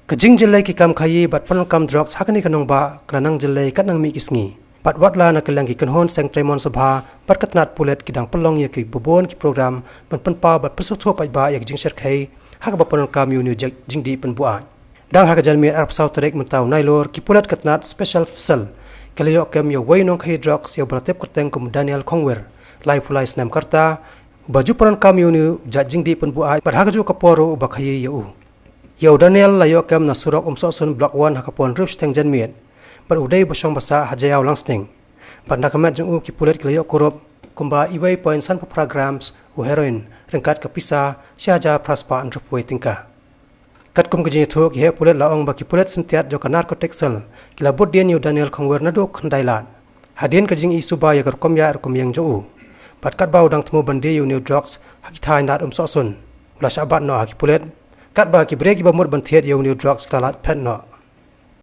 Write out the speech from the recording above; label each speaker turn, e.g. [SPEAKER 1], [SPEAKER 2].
[SPEAKER 1] Kajing jelai ki kam khayi bat pan kam drugs hakani ka Nongbah kranang jelai kat nang mi kisngi bat watla na kelang ki kanhon seng tremon sabha bat katnat pulet kidang pelong ya ki bobon ki program ban pa bat pesutho pai ba yak jing sher khai hak ba pan kam yu ni jing di pan bua dang hak jalmi arab sau tarek mentau nailor ki pulet katnat special cell kalayo kem yo wai Nongkhaïi drugs yo baratep kerteng kum Daniel Khongwer lai pulai snam karta baju pan kam yu ni jing di pan bua bat hak ju kaporo ba khayi yo Yau Daniel layo kem nasurok sun block 1 hakapon rus teng janmiet bar udai bosong basa hajayau langsting banda kamat jung ki pulet layo korop kumba iwai point san programs u heroin rengkat kapisa syaja praspa anrepoi tingka kat kum gejini thok he pulet laong ba ki pulet sintiat jo kanar ko texel kila bot dia New Daniel Khongwer na do khandailat hadien kajing isu ba ya kom yang jo bat kat bau dang temu bande yu new drugs hakithai nat sun bla shabat no haki pulet kat ba ki breki ba mur ban thiet yo new drugs lalat phet no